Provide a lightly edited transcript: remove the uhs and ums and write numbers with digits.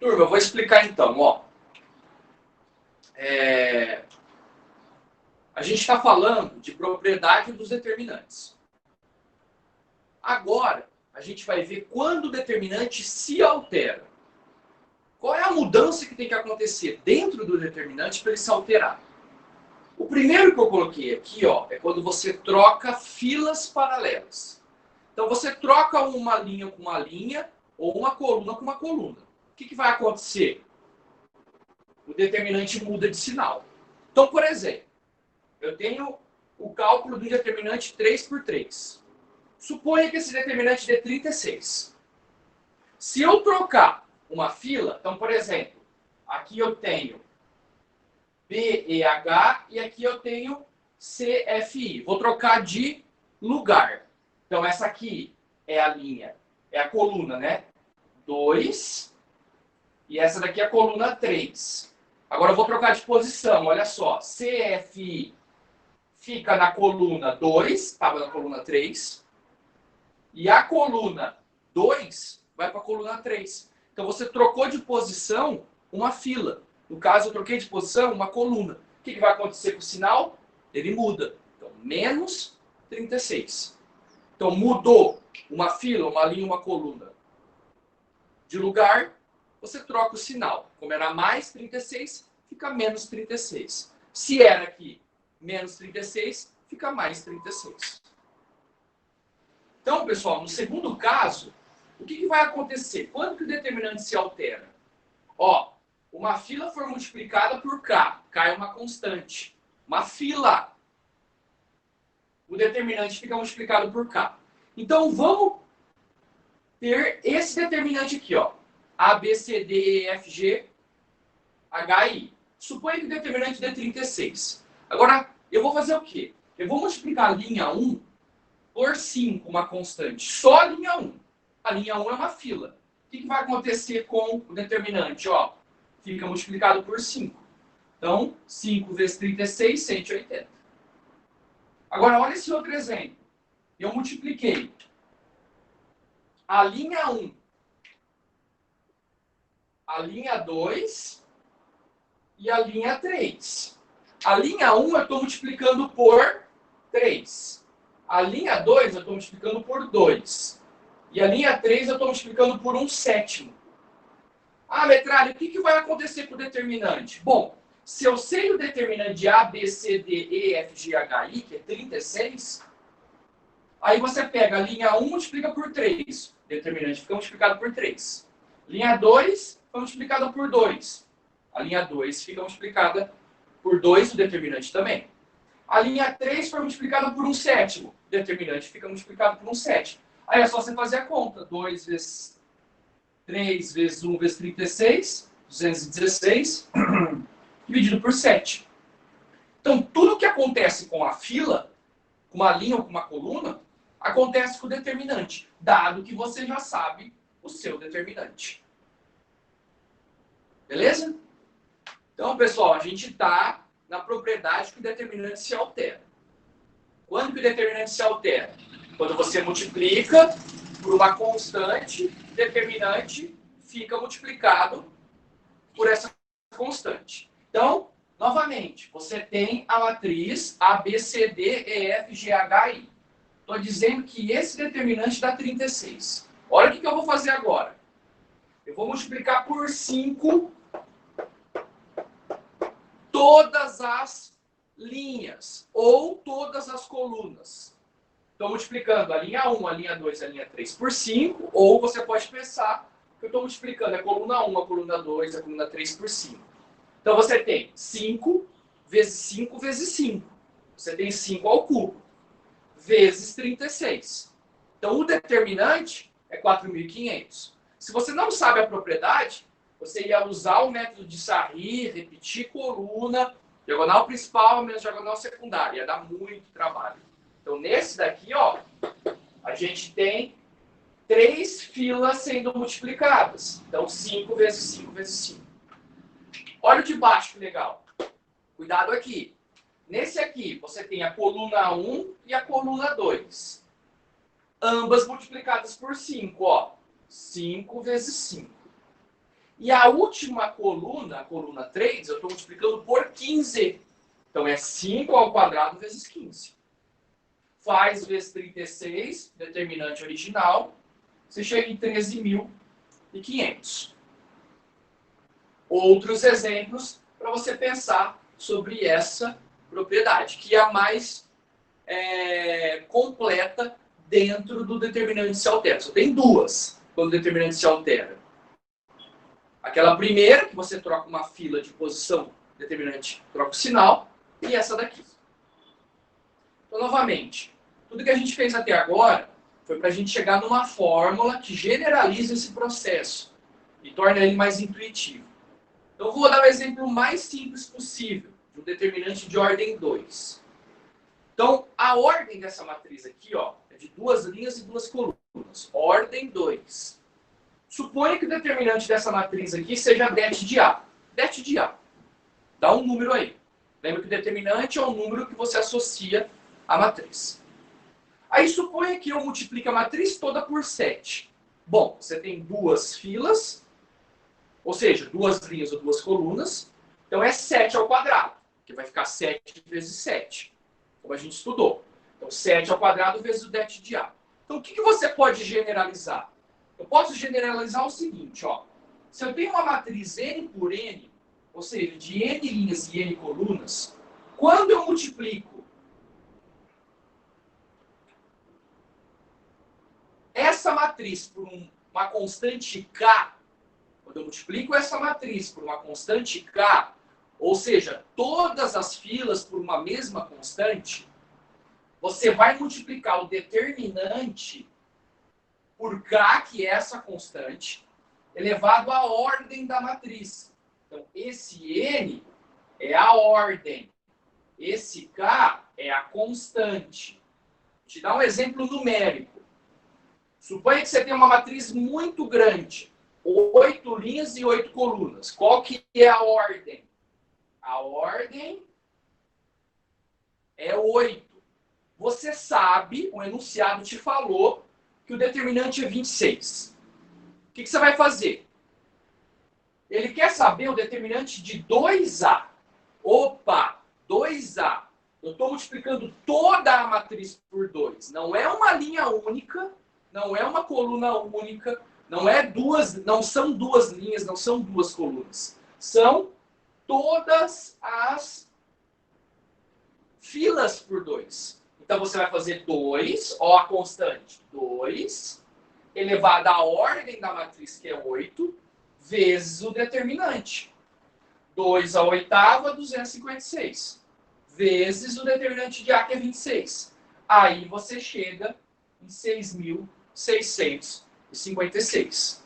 Turma, eu vou explicar então. Ó. A gente está falando de propriedade dos determinantes. Agora, a gente vai ver quando o determinante se altera. Qual é a mudança que tem que acontecer dentro do determinante para ele se alterar? O primeiro que eu coloquei aqui, ó, é quando você troca filas paralelas. Então, você troca uma linha com uma linha ou uma coluna com uma coluna. O que vai acontecer? O determinante muda de sinal. Então, por exemplo, eu tenho o cálculo do determinante 3 por 3. Suponha que esse determinante dê 36. Se eu trocar uma fila, então, por exemplo, aqui eu tenho BEH e aqui eu tenho CFI. Vou trocar de lugar. Então, essa aqui é a linha, é a coluna, né? 2. E essa daqui é a coluna 3. Agora eu vou trocar de posição, olha só. CFI fica na coluna 2, estava na coluna 3. E a coluna 2 vai para a coluna 3. Então você trocou de posição uma fila. No caso, eu troquei de posição uma coluna. O que vai acontecer com o sinal? Ele muda. Então, menos 36. Então, mudou uma fila, uma linha, uma coluna de lugar, você troca o sinal. Como era mais 36, fica menos 36. Se era aqui menos 36, fica mais 36. Então, pessoal, no segundo caso, o que vai acontecer? Quando que o determinante se altera? Ó, uma fila foi multiplicada por K. K é uma constante. Uma fila. O determinante fica multiplicado por K. Então, vamos ter esse determinante aqui, ó. A, B, C, D, E, F, G, H, I. Suponha que o determinante dê 36. Agora, eu vou fazer o quê? Eu vou multiplicar a linha 1 por 5, uma constante. Só a linha 1. A linha 1 é uma fila. O que vai acontecer com o determinante? Ó, fica multiplicado por 5. Então, 5 vezes 36, 180. Agora, olha esse outro exemplo. Eu multipliquei a linha 1, a linha 2 e a linha 3. A linha 1 eu estou multiplicando por 3. A linha 2 eu estou multiplicando por 2. E a linha 3 eu estou multiplicando por 1/7. Ah, Metralha, o que vai acontecer com o determinante? Bom, se eu sei o determinante de A, B, C, D, E, F, G, H, I, que é 36, aí você pega a linha 1 multiplica por 3. O determinante fica multiplicado por 3. Linha 2 foi multiplicada por 2. A linha 2 fica multiplicada por 2, o determinante também. A linha 3 foi multiplicada por 1/7. O determinante fica multiplicado por 1/7. Aí é só você fazer a conta. 2 vezes 3 vezes 1 vezes 36, 216, dividido por 7. Então, tudo que acontece com a fila, com uma linha ou com uma coluna, acontece com o determinante, dado que você já sabe o seu determinante. Beleza? Então, pessoal, a gente está na propriedade que o determinante se altera. Quando que o determinante se altera? Quando você multiplica por uma constante, o determinante fica multiplicado por essa constante. Então, novamente, você tem a matriz A, B, C, D, E, F, G, H, I. Estou dizendo que esse determinante dá 36. Olha o que eu vou fazer agora. Eu vou multiplicar por 5 todas as linhas ou todas as colunas. Estou multiplicando a linha 1, a linha 2, a linha 3 por 5, ou você pode pensar que eu estou multiplicando a coluna 1, a coluna 2, a coluna 3 por 5. Então você tem 5 vezes 5 vezes 5. Você tem 5 ao cubo, vezes 36. Então o determinante é 4.500. Se você não sabe a propriedade, você ia usar o método de Sarri, repetir coluna, diagonal principal menos diagonal secundária. Ia dar muito trabalho. Então, nesse daqui, ó, a gente tem 3 filas sendo multiplicadas. Então, 5 vezes 5 vezes 5. Olha o de baixo, que legal. Cuidado aqui. Nesse aqui, você tem a coluna 1 e a coluna 2. Ambas multiplicadas por 5, ó. 5 vezes 5. E a última coluna, a coluna 3, eu estou multiplicando por 15. Então, é 5 ao quadrado vezes 15. Faz vezes 36, determinante original, você chega em 13.500. Outros exemplos para você pensar sobre essa propriedade, que é a mais completa dentro do determinante se altera. Só tem duas quando o determinante se altera. Aquela primeira, que você troca uma fila de posição, determinante troca o sinal, e essa daqui. Então, novamente, tudo que a gente fez até agora foi para a gente chegar numa fórmula que generaliza esse processo e torna ele mais intuitivo. Então, eu vou dar o exemplo mais simples possível de um determinante de ordem 2. Então, a ordem dessa matriz aqui, ó, é de 2 linhas e 2 colunas. Ordem 2. Suponha que o determinante dessa matriz aqui seja det de A. Det de A. Dá um número aí. Lembra que o determinante é um número que você associa à matriz. Aí suponha que eu multiplique a matriz toda por 7. Bom, você tem 2 filas, ou seja, 2 linhas ou 2 colunas. Então é 7 ao quadrado, que vai ficar 7 vezes 7, como a gente estudou. Então 7 ao quadrado vezes o det de A. Então o que você pode generalizar? Eu posso generalizar o seguinte, ó. Se eu tenho uma matriz n por n, ou seja, de n linhas e n colunas, quando eu multiplico essa matriz por uma constante k, quando eu multiplico essa matriz por uma constante k, ou seja, todas as filas por uma mesma constante, você vai multiplicar o determinante por k, que é essa constante, elevado à ordem da matriz. Então, esse n é a ordem. Esse k é a constante. Vou te dar um exemplo numérico. Suponha que você tem uma matriz muito grande, 8 linhas e 8 colunas. Qual que é a ordem? A ordem é 8. Você sabe, o enunciado te falou, que o determinante é 26. O que você vai fazer? Ele quer saber o determinante de 2A. Opa, 2A. Eu estou multiplicando toda a matriz por 2. Não é uma linha única, não é uma coluna única, não são 2 linhas, não são 2 colunas. São todas as filas por 2. Então você vai fazer 2, ó, a constante, 2, elevado à ordem da matriz, que é 8, vezes o determinante. 2 à oitava, 256. Vezes o determinante de A, que é 26. Aí você chega em 6.656.